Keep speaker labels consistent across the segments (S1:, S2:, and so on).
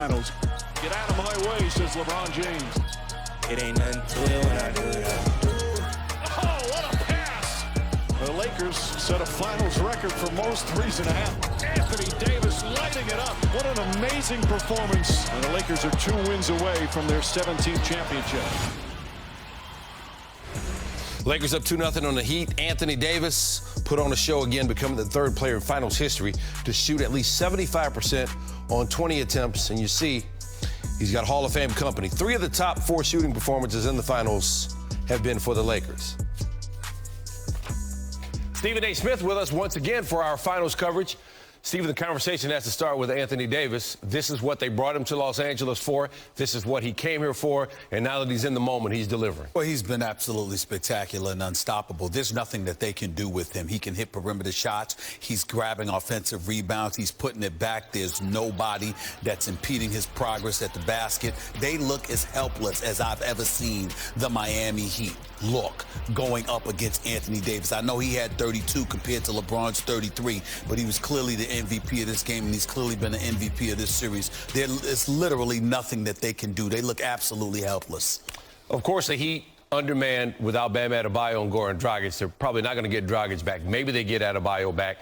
S1: Finals. Get out of my way, says LeBron James.
S2: It ain't nothing to it when I do it.
S1: Oh, what a pass! The Lakers set a finals record for most threes in a half. Anthony Davis lighting it up. What an amazing performance. And the Lakers are 2 wins away from their 17th championship.
S3: Lakers up 2-0 on the Heat. Anthony Davis put on a show again, becoming the 3rd player in finals history to shoot at least 75% on 20 attempts. And you see, he's got Hall of Fame company. 3 of the top 4 shooting performances in the finals have been for the Lakers. Stephen A. Smith with us once again for our finals coverage. Stephen, the conversation has to start with Anthony Davis. This is what they brought him to Los Angeles for. This is what he came here for. And now that he's in the moment, he's delivering.
S4: Well, he's been absolutely spectacular and unstoppable. There's nothing that they can do with him. He can hit perimeter shots. He's grabbing offensive rebounds. He's putting it back. There's nobody that's impeding his progress at the basket. They look as helpless as I've ever seen the Miami Heat look going up against Anthony Davis. I know he had 32 compared to LeBron's 33, but he was clearly the MVP of this game, and he's clearly been an MVP of this series. There is literally nothing that they can do. They look absolutely helpless.
S3: Of course, the Heat undermanned without Bam Adebayo and Goran Dragic. They're probably not going to get Dragic back. Maybe they get Adebayo back.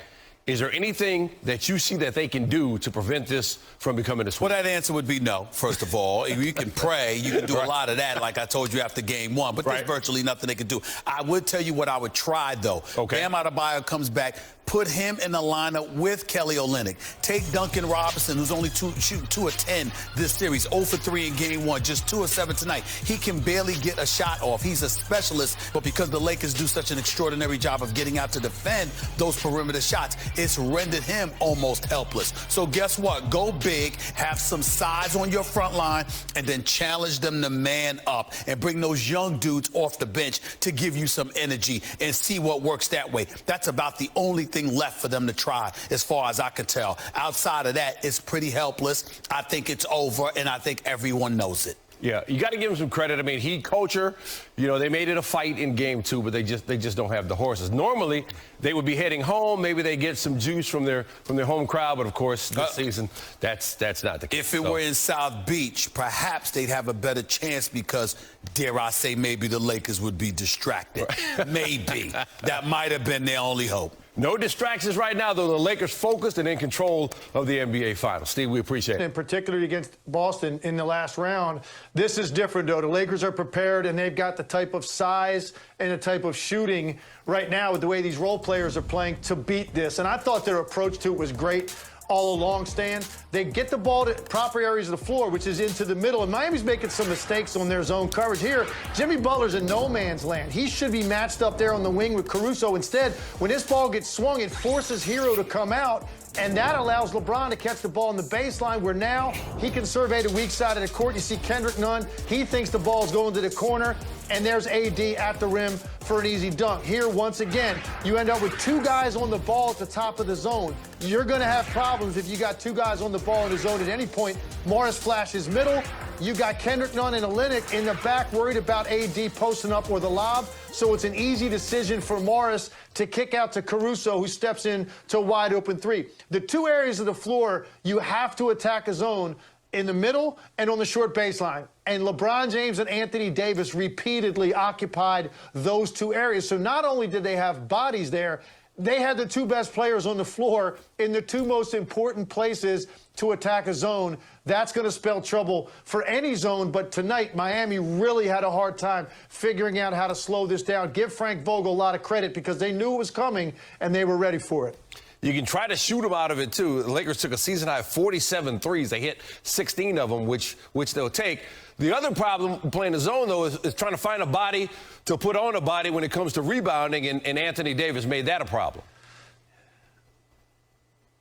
S3: Is there anything that you see that they can do to prevent this from becoming a sweep?
S4: Well, that answer would be no, first of all. You can pray. You can do a lot of that, like I told you after game 1. But there's virtually nothing they can do. I would tell you what I would try, though.
S3: Okay.
S4: Bam Adebayo comes back. Put him in the lineup with Kelly Olynyk. Take Duncan Robinson, who's only shooting 2 of 10 this series, 0 for 3 in game 1, just 2 of 7 tonight. He can barely get a shot off. He's a specialist, but because the Lakers do such an extraordinary job of getting out to defend those perimeter shots, it's rendered him almost helpless. So guess what? Go big, have some size on your front line, and then challenge them to man up and bring those young dudes off the bench to give you some energy and see what works that way. That's about the only thing left for them to try, as far as I can tell. Outside of that, it's pretty helpless. I think it's over, and I think everyone knows it.
S3: Yeah, you got to give him some credit. I mean, Heat culture, you know, they made it a fight in game 2, but they just don't have the horses. Normally, they would be heading home. Maybe they get some juice from their home crowd, but of course, this season, that's not the case.
S4: If it were in South Beach, perhaps they'd have a better chance because, dare I say, maybe the Lakers would be distracted. Maybe. That might have been their only hope.
S3: No distractions right now, though. The Lakers focused and in control of the NBA Finals. Steve, we appreciate it.
S5: In particular against Boston in the last round, this is different, though. The Lakers are prepared, and they've got the type of size and the type of shooting right now with the way these role players are playing to beat this. And I thought their approach to it was great all along, Stan. They get the ball to proper areas of the floor, which is into the middle, and Miami's making some mistakes on their zone coverage. Here, Jimmy Butler's in no man's land. He should be matched up there on the wing with Caruso. Instead, when this ball gets swung, it forces Hero to come out, and that allows LeBron to catch the ball on the baseline, where now he can survey the weak side of the court. You see Kendrick Nunn. He thinks the ball's going to the corner, and there's AD at the rim for an easy dunk. Here, once again, you end up with 2 guys on the ball at the top of the zone. You're going to have problems if you got 2 guys on the ball in the zone at any point. Morris flashes middle. You got Kendrick Nunn and Olynyk in the back, worried about AD posting up or the lob. So it's an easy decision for Morris to kick out to Caruso, who steps in to a wide open 3. The 2 areas of the floor you have to attack a zone: in the middle and on the short baseline. And LeBron James and Anthony Davis repeatedly occupied those 2 areas. So not only did they have bodies there, they had the 2 best players on the floor in the 2 most important places to attack a zone. That's going to spell trouble for any zone. But tonight, Miami really had a hard time figuring out how to slow this down. Give Frank Vogel a lot of credit because they knew it was coming and they were ready for it.
S3: You can try to shoot them out of it, too. The Lakers took a season-high 47 threes. They hit 16 of them, which they'll take. The other problem playing the zone, though, is trying to find a body to put on a body when it comes to rebounding, and Anthony Davis made that a problem.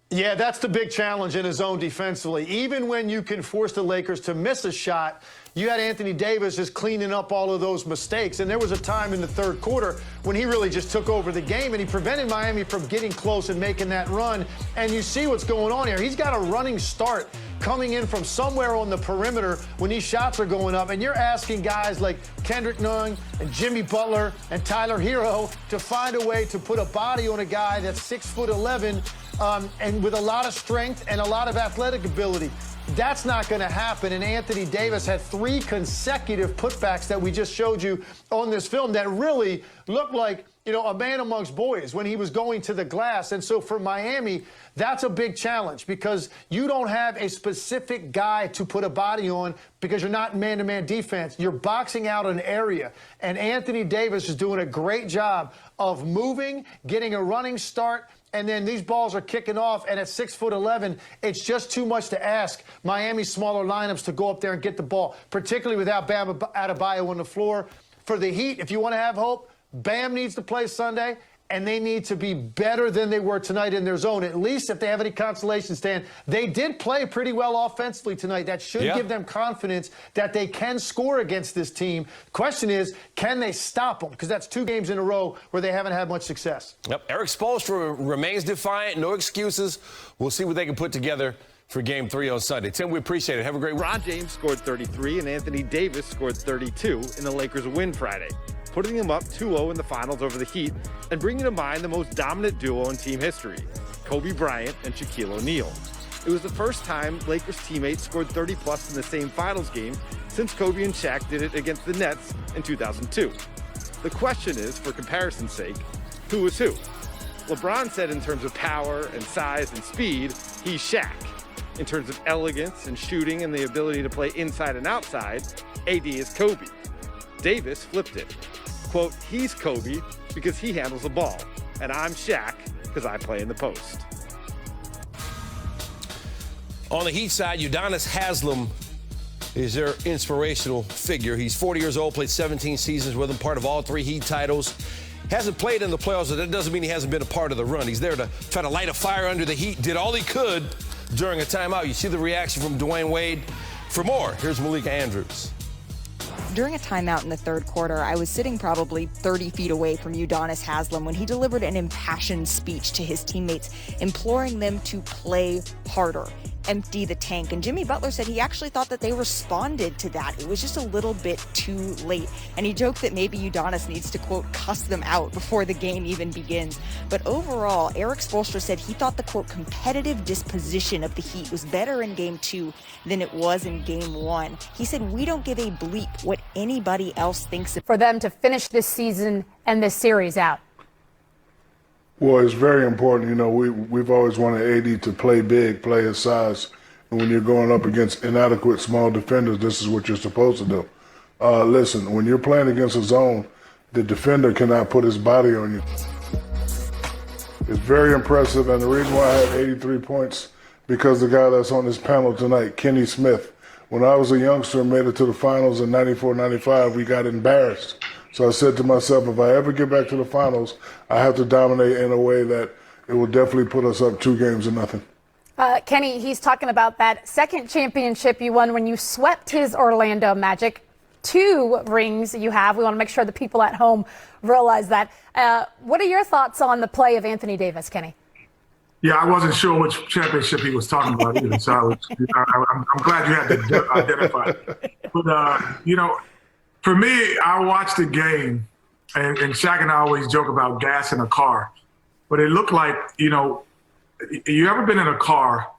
S5: Yeah, that's the big challenge in a zone defensively. Even when you can force the Lakers to miss a shot, you had Anthony Davis just cleaning up all of those mistakes. And there was a time in the 3rd quarter when he really just took over the game, and he prevented Miami from getting close and making that run. And you see what's going on here. He's got a running start coming in from somewhere on the perimeter when these shots are going up. And you're asking guys like Kendrick Nunn and Jimmy Butler and Tyler Hero to find a way to put a body on a guy that's 6'11", and with a lot of strength and a lot of athletic ability. That's not going to happen. And Anthony Davis had 3 consecutive putbacks that we just showed you on this film that really looked like, you know, a man amongst boys when he was going to the glass. And so for Miami, that's a big challenge because you don't have a specific guy to put a body on because you're not man-to-man defense. You're boxing out an area. And Anthony Davis is doing a great job of moving, getting a running start, and then these balls are kicking off, and at 6'11", it's just too much to ask Miami's smaller lineups to go up there and get the ball, particularly without Bam Adebayo on the floor. For the Heat, if you want to have hope, Bam needs to play Sunday, and they need to be better than they were tonight in their zone. At least if they have any consolation stand, they did play pretty well offensively tonight. That should give them confidence that they can score against this team. Question is, can they stop them? Because that's 2 games in a row where they haven't had much success.
S3: Yep. Erik Spoelstra remains defiant. No excuses. We'll see what they can put together for Game 3 on Sunday. Tim, we appreciate it. Have a great week.
S6: LeBron James scored 33 and Anthony Davis scored 32 in the Lakers' win Friday, putting them up 2-0 in the finals over the Heat and bringing to mind the most dominant duo in team history, Kobe Bryant and Shaquille O'Neal. It was the first time Lakers teammates scored 30-plus in the same finals game since Kobe and Shaq did it against the Nets in 2002. The question is, for comparison's sake, who is who? LeBron said in terms of power and size and speed, he's Shaq. In terms of elegance and shooting and the ability to play inside and outside, AD is Kobe. Davis flipped it. Quote, he's Kobe because he handles the ball, and I'm Shaq because I play in the post.
S3: On the Heat side, Udonis Haslem is their inspirational figure. He's 40 years old, played 17 seasons with them, part of all 3 Heat titles. Hasn't played in the playoffs, but that doesn't mean he hasn't been a part of the run. He's there to try to light a fire under the Heat, did all he could during a timeout. You see the reaction from Dwayne Wade. For more, here's Malika Andrews.
S7: During a timeout in the third quarter, I was sitting probably 30 feet away from Udonis Haslem when he delivered an impassioned speech to his teammates, imploring them to play harder, empty the tank. And Jimmy Butler said he actually thought that they responded to that. It was just a little bit too late. And he joked that maybe Udonis needs to, quote, cuss them out before the game even begins. But overall, Erik Spoelstra said he thought the, quote, competitive disposition of the Heat was better in Game 2 than it was in Game 1. He said, we don't give a bleep what anybody else thinks.
S8: For them to finish this season and this series out.
S9: Well, it's very important. You know, we've always wanted AD to play big, play his size. And when you're going up against inadequate small defenders, this is what you're supposed to do. Listen, when you're playing against a zone, the defender cannot put his body on you. It's very impressive, and the reason why I have 83 points, because the guy that's on this panel tonight, Kenny Smith, when I was a youngster and made it to the finals in 94-95, we got embarrassed. So I said to myself, if I ever get back to the finals, I have to dominate in a way that it will definitely put us up 2-0.
S8: Kenny, he's talking about that second championship you won when you swept his Orlando Magic. 2 rings you have. We want to make sure the people at home realize that. What are your thoughts on the play of Anthony Davis, Kenny?
S10: Yeah, I wasn't sure which championship he was talking about either, so I'm glad you had to identify it. But, you know, for me, I watched the game, and Shaq and I always joke about gas in a car, but it looked like, you know, you ever been in a car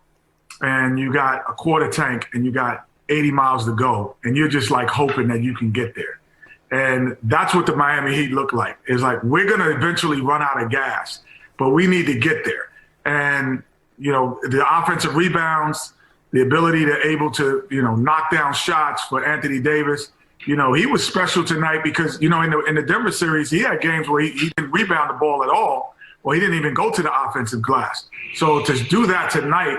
S10: and you got a quarter tank and you got 80 miles to go, and you're just like hoping that you can get there. And that's what the Miami Heat look like. It's like, we're going to eventually run out of gas, but we need to get there. And, you know, the offensive rebounds, the ability to able to, you know, knock down shots for Anthony Davis. You know, he was special tonight because, you know, in the Denver series, he had games where he didn't rebound the ball at all, or he didn't even go to the offensive glass. So to do that tonight,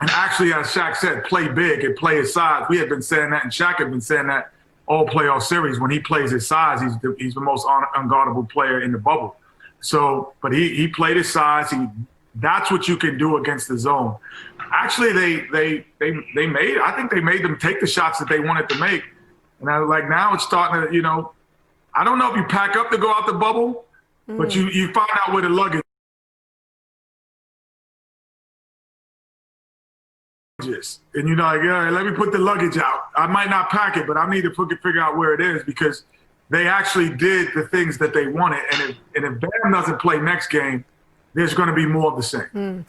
S10: and actually, as Shaq said, play big and play his size. We had been saying that, and Shaq had been saying that all playoff series. When he plays his size, he's the most unguardable player in the bubble. So, but he played his size. That's what you can do against the zone. Actually, I think they made them take the shots that they wanted to make. And I was like, now it's starting to, you know, I don't know if you pack up to go out the bubble, but you find out where the luggage is. And you're like, yeah, let me put the luggage out. I might not pack it, but I need to figure out where it is, because they actually did the things that they wanted. And if Bam doesn't play next game, there's going to be more of the same.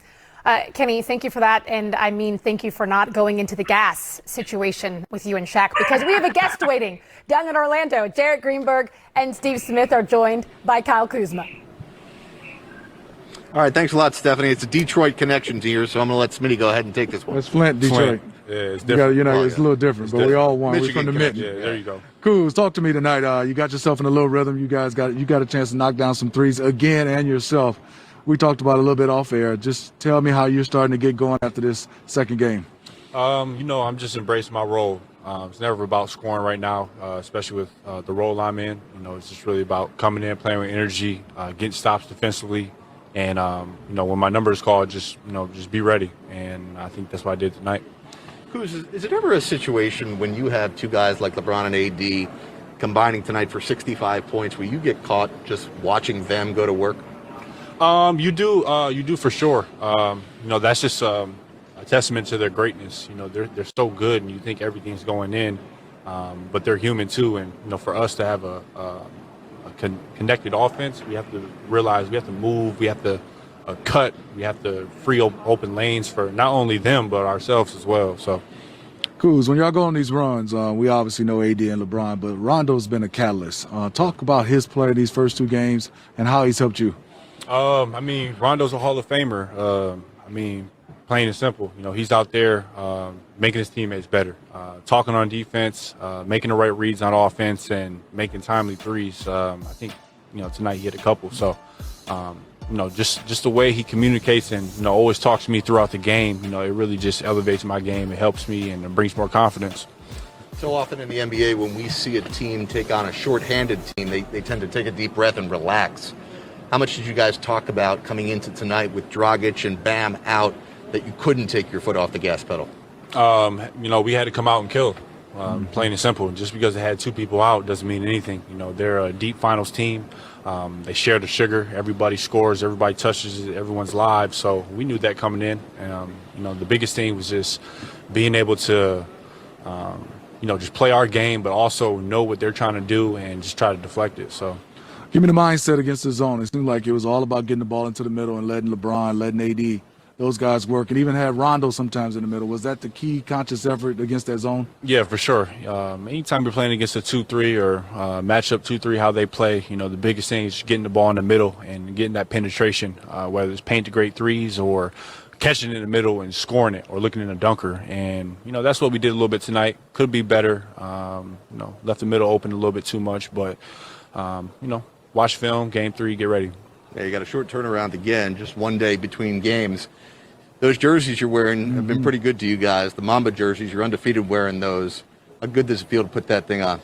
S8: Kenny, thank you for that. And I mean, thank you for not going into the gas situation with you and Shaq, because we have a guest waiting down in Orlando. Jarrett Greenberg and Steve Smith are joined by Kyle Kuzma.
S11: All right, thanks a lot, Stephanie. It's a Detroit connection here, so I'm going to let Smitty go ahead and take this one.
S12: It's Flint, Detroit.
S6: Yeah, it's different.
S12: It's a little different, but we all won. We're from the Mitten.
S6: Yeah, there you go.
S12: Kuz, talk to me tonight. You got yourself in a little rhythm. You got a chance to knock down some threes again and yourself. We talked about it a little bit off air. Just tell me how you're starting to get going after this second game.
S13: I'm just embracing my role. It's never about scoring right now, especially with the role I'm in. It's just really about coming in, playing with energy, getting stops defensively, and when my number is called, just be ready. And I think that's what I did tonight.
S11: Kuz, is it ever a situation when you have two guys like LeBron and AD combining tonight for 65 points where you get caught just watching them go to work?
S13: You do for sure. That's just a testament to their greatness. They're so good, and you think everything's going in, but they're human too. And for us to have a connected offense, we have to realize we have to move, we have to cut, we have to free open lanes for not only them but ourselves as well. So,
S12: Kuz, when y'all go on these runs, we obviously know AD and LeBron, but Rondo's been a catalyst. Talk about his play these first two games and how he's helped you.
S13: Rondo's a Hall of Famer. Plain and simple. He's out there making his teammates better, talking on defense, making the right reads on offense, and making timely threes. I think, tonight he hit a couple. So, just the way he communicates and, always talks to me throughout the game, it really just elevates my game. It helps me and it brings more confidence.
S11: So often in the NBA, when we see a team take on a shorthanded team, they tend to take a deep breath and relax. How much did you guys talk about coming into tonight with Dragic and Bam out that you couldn't take your foot off the gas pedal?
S13: We had to come out and kill, plain and simple. Just because they had two people out doesn't mean anything. They're a deep finals team. They share the sugar. Everybody scores. Everybody touches it. Everyone's live. So we knew that coming in. The biggest thing was just being able to, just play our game, but also know what they're trying to do and just try to deflect it. So.
S12: Give me the mindset against the zone. It seemed like it was all about getting the ball into the middle and letting LeBron, letting AD, those guys work, and even had Rondo sometimes in the middle. Was that the key conscious effort against that zone?
S13: Yeah, for sure. Anytime you're playing against a 2-3 or matchup 2-3, how they play, the biggest thing is getting the ball in the middle and getting that penetration, whether it's paint to great threes or catching it in the middle and scoring it or looking in a dunker. And, that's what we did a little bit tonight. Could be better. Left the middle open a little bit too much, but, watch film, game 3, get ready.
S11: Yeah, you got a short turnaround again, just one day between games. Those jerseys you're wearing have been pretty good to you guys. The Mamba jerseys, you're undefeated wearing those. How good does it feel to put that thing on?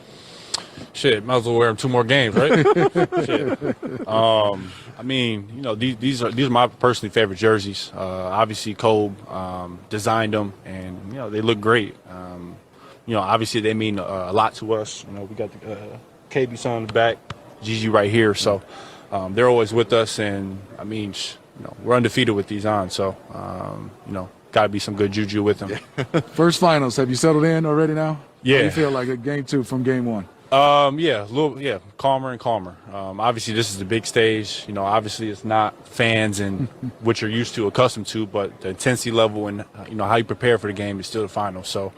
S13: Shit, might as well wear them 2 more games, right? Shit. These are my personally favorite jerseys. Obviously, Kobe designed them, and, they look great. Obviously, they mean a lot to us. We got the KB son on the back. Gigi right here, so they're always with us, and we're undefeated with these on, so got to be some good juju with them.
S12: First finals, have you settled in already now?
S13: Yeah.
S12: How do you feel like a game 2 from game 1?
S13: Calmer and calmer. Obviously, this is the big stage. Obviously, it's not fans and what you're used to, accustomed to, but the intensity level and how you prepare for the game is still the final. So,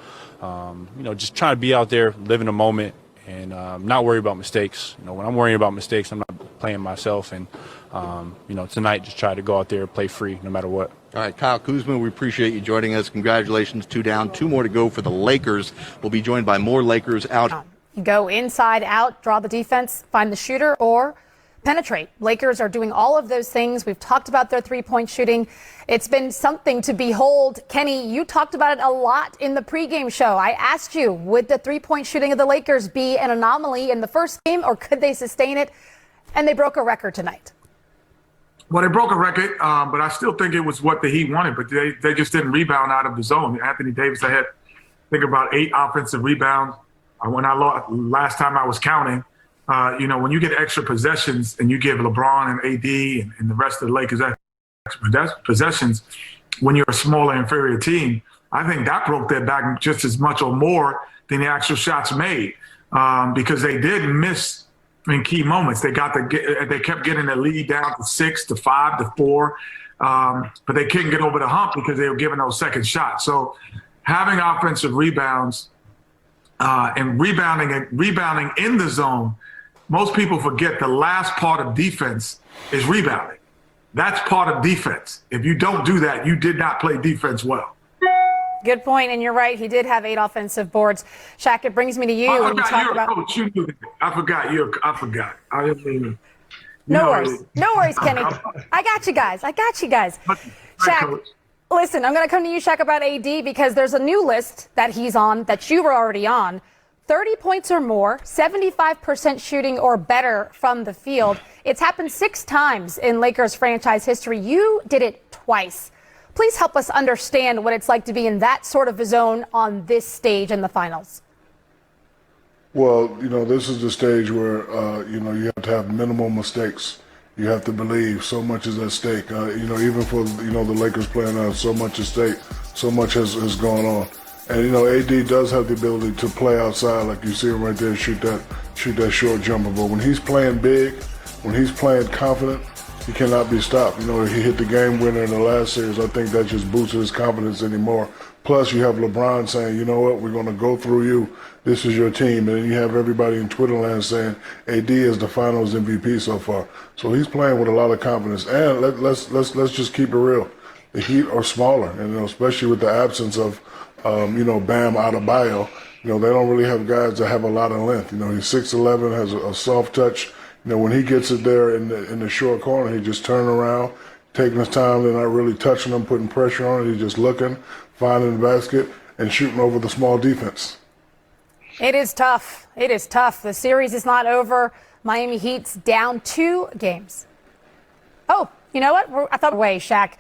S13: just trying to be out there, live in the moment. And not worry about mistakes. When I'm worrying about mistakes, I'm not playing myself. And, tonight, just try to go out there and play free no matter what.
S11: All right, Kyle Kuzma, we appreciate you joining us. Congratulations, 2 down, 2 more to go for the Lakers. We'll be joined by more Lakers out.
S8: You go inside, out, draw the defense, find the shooter, or penetrate. Lakers are doing all of those things. We've talked about their three-point shooting. It's been something to behold. Kenny, you talked about it a lot in the pregame show. I asked you, would the three-point shooting of the Lakers be an anomaly in the first game, or could they sustain it? And they broke a record tonight.
S10: Well, they broke a record, but I still think it was what the Heat wanted, but they just didn't rebound out of the zone. Anthony Davis, I think about 8 offensive rebounds. Last time I was counting, when you get extra possessions and you give LeBron and AD and the rest of the Lakers extra possessions, when you're a smaller, inferior team, I think that broke their back just as much or more than the actual shots made, because they did miss in key moments. They kept getting the lead down to 6 to 5 to 4. but they couldn't get over the hump because they were giving those second shots. So having offensive rebounds and rebounding in the zone, most people forget the last part of defense is rebounding. That's part of defense. If you don't do that, you did not play defense well.
S8: Good point, and you're right. He did have 8 offensive boards. Shaq, it brings me to you.
S10: I
S8: when you
S10: forgot
S8: talk
S10: you're
S8: about
S10: a coach. You knew that. I forgot. I didn't mean.
S8: No worries, Kenny. I got you guys. Shaq, listen, I'm going to come to you, Shaq, about AD because there's a new list that he's on that you were already on. 30 points or more, 75% shooting or better from the field. It's happened 6 times in Lakers franchise history. You did it twice. Please help us understand what it's like to be in that sort of a zone on this stage in the finals.
S9: Well, this is the stage where, you have to have minimal mistakes. You have to believe so much is at stake. Even for, the Lakers playing out, so much at stake, so much has gone on. And, AD does have the ability to play outside, like you see him right there, shoot that short jumper. But when he's playing big, when he's playing confident, he cannot be stopped. He hit the game winner in the last series. I think that just boosted his confidence anymore. Plus, you have LeBron saying, you know what, we're going to go through you. This is your team. And then you have everybody in Twitter land saying AD is the finals MVP so far. So he's playing with a lot of confidence. And let's just keep it real. The Heat are smaller, and especially with the absence of, Bam Adebayo. They don't really have guys that have a lot of length. He's 6'11", has a soft touch. When he gets it there in the short corner, he just turn around, taking his time. They're not really touching him, putting pressure on it. He's just looking, finding the basket, and shooting over the small defense.
S8: It is tough. The series is not over. Miami Heat's down 2 games. Oh, you know what? I thought, Shaq.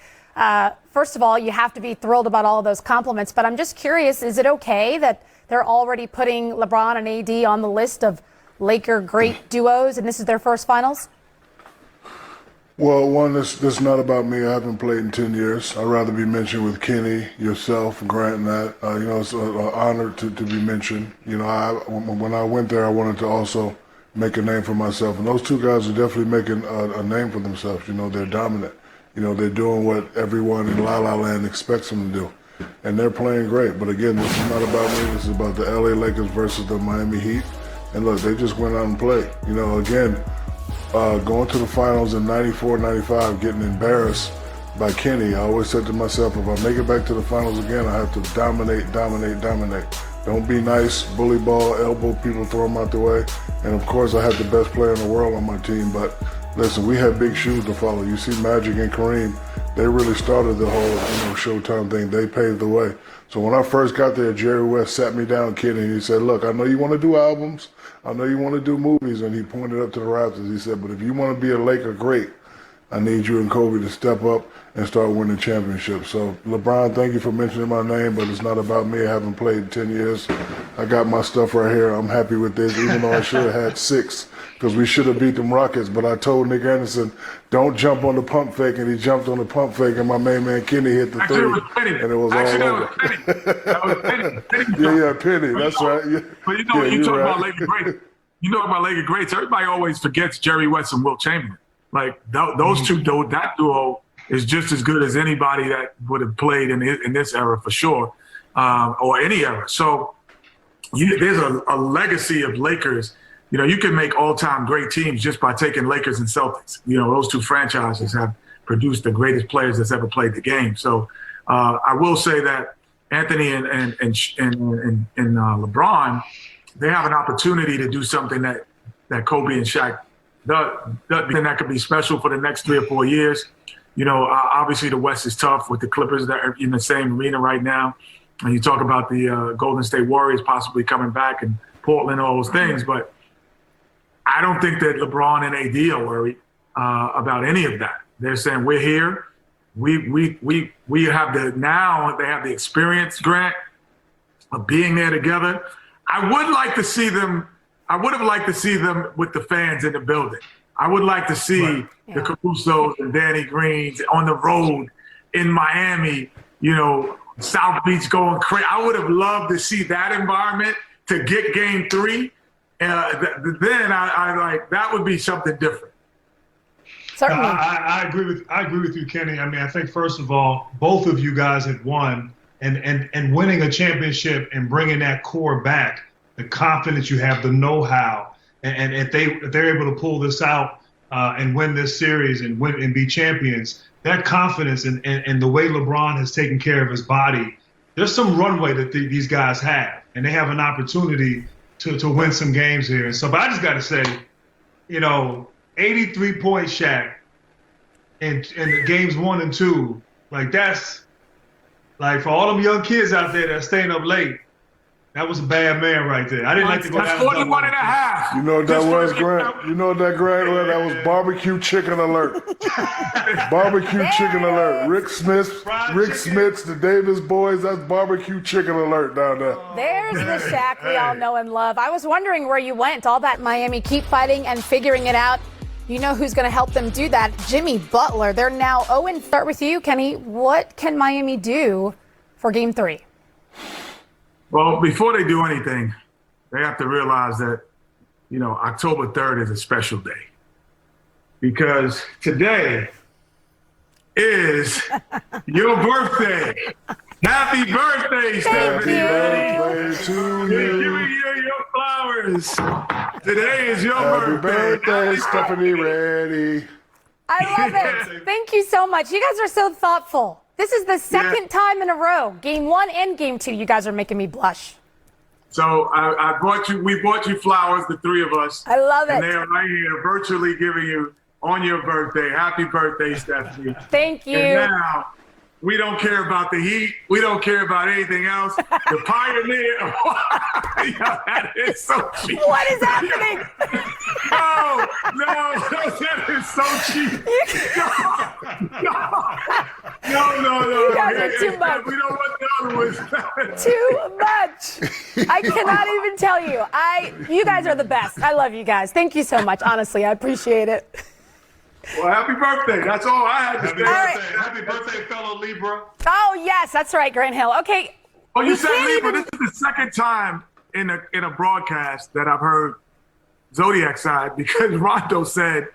S8: First of all, you have to be thrilled about all of those compliments, but I'm just curious, is it okay that they're already putting LeBron and AD on the list of Laker great duos, and this is their first finals?
S9: Well, one, this is not about me. I haven't played in 10 years. I'd rather be mentioned with Kenny, yourself, Grant, and that. It's an honor to be mentioned. When I went there, I wanted to also make a name for myself. And those 2 guys are definitely making a name for themselves. They're dominant. They're doing what everyone in La La Land expects them to do. And they're playing great. But again, this is not about me. This is about the LA Lakers versus the Miami Heat. And look, they just went out and played. Again, going to the finals in 94, 95, getting embarrassed by Kenny, I always said to myself, if I make it back to the finals again, I have to dominate. Don't be nice, bully ball, elbow people, throw them out the way. And of course, I had the best player in the world on my team, but listen, we had big shoes to follow. You see Magic and Kareem, they really started the whole Showtime thing. They paved the way. So when I first got there, Jerry West sat me down, Kenny, and he said, look, I know you want to do albums. I know you want to do movies. And he pointed up to the Raptors. He said, but if you want to be a Laker great, I need you and Kobe to step up and start winning championships. So, LeBron, thank you for mentioning my name, but it's not about me. I haven't played in 10 years. I got my stuff right here. I'm happy with this, even though I should have had 6 because we should have beat them Rockets. But I told Nick Anderson, don't jump on the pump fake, and he jumped on the pump fake, and my main man Kenny hit the 3, and it was all over.
S10: That was Penny.
S9: Yeah, Penny. That's right. Yeah.
S10: But you talk about Laker greats. You know about Laker greats. Everybody always forgets Jerry West and Wilt Chamberlain. Like those two, that duo is just as good as anybody that would have played in this era for sure, or any era. So there's a legacy of Lakers. You can make all-time great teams just by taking Lakers and Celtics. Those 2 franchises have produced the greatest players that's ever played the game. So I will say that Anthony and LeBron, they have an opportunity to do something that Kobe and Shaq that could be special for the next 3 or 4 years. Obviously the West is tough with the Clippers that are in the same arena right now. And you talk about the Golden State Warriors possibly coming back and Portland, all those things. But I don't think that LeBron and AD are worried about any of that. They're saying we're here. We have they have the experience, Grant, of being there together. I would have liked to see them with the fans in the building. I would like to see the Carusos and Danny Greens on the road in Miami, South Beach going crazy. I would have loved to see that environment to get Game 3. Then I that would be something different.
S8: Certainly.
S10: I agree with you, Kenny. I mean, I think first of all, both of you guys have won, and winning a championship and bringing that core back, the confidence you have, the know-how, and if they're able to pull this out and win this series and win and be champions, that confidence and the way LeBron has taken care of his body, there's some runway that these guys have, and they have an opportunity to win some games here. And so, but I just got to say, 83-point Shaq in the games 1 and 2, like that's like for all them young kids out there that are staying up late. That was a bad man right there. I didn't like to go down.
S9: That's 41 and a half. You know what that was, Grant? You know what that, Grant, was? That was barbecue chicken alert. Barbecue chicken alert. Rick Smith's, the Davis boys, that's barbecue chicken alert down there.
S8: There's the Shaq we all know and love. I was wondering where you went. All that Miami keep fighting and figuring it out. You know who's going to help them do that? Jimmy Butler. They're now 0-3. Start with you, Kenny. What can Miami do for Game 3?
S10: Well, before they do anything, they have to realize that, October 3rd is a special day. Because today is your birthday. Happy birthday, Stephanie.
S9: Happy birthday to you.
S10: Giving you your flowers. Today is your birthday.
S9: Happy birthday, Stephanie Reddy.
S8: I love it. Thank you so much. You guys are so thoughtful. This is the second time in a row, Game 1 and Game 2. You guys are making me blush.
S10: So we bought you flowers, the three of us.
S8: I love it.
S10: And they're right here virtually giving you on your birthday. Happy birthday, Stephanie.
S8: Thank you.
S10: And now, we don't care about the Heat. We don't care about anything else. The Pioneer. That is so cheap.
S8: What is happening?
S10: No, that is so cheap. No.
S8: You guys are too much.
S10: We don't want the other ones.
S8: Too much. I cannot even tell you. You guys are the best. I love you guys. Thank you so much. Honestly, I appreciate it.
S10: Well, happy birthday. That's all I had to say.
S8: Right.
S10: Happy birthday, fellow Libra.
S8: Oh, yes, that's right, Grant Hill. Okay.
S10: Oh, you said Libra. This is the second time in a broadcast that I've heard Zodiac side because Rondo said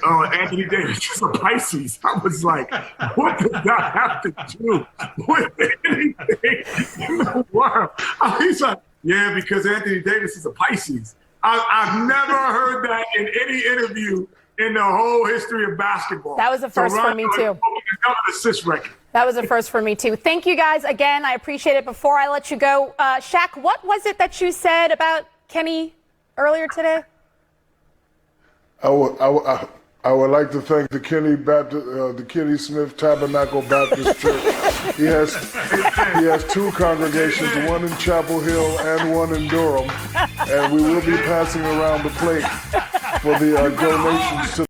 S10: Anthony Davis is a Pisces. I was like, what does that have to do with anything in the world? He's like, yeah, because Anthony Davis is a Pisces. I've never heard that in any interview in the whole history of basketball.
S8: That was a first for me, too.
S10: Assist record.
S8: That was a first for me, too. Thank you, guys. Again, I appreciate it. Before I let you go, Shaq, what was it that you said about Kenny earlier today?
S9: I would like to thank the Kenny Smith Tabernacle Baptist Church. He has two congregations, one in Chapel Hill and one in Durham, and we will be passing around the plate for the donations to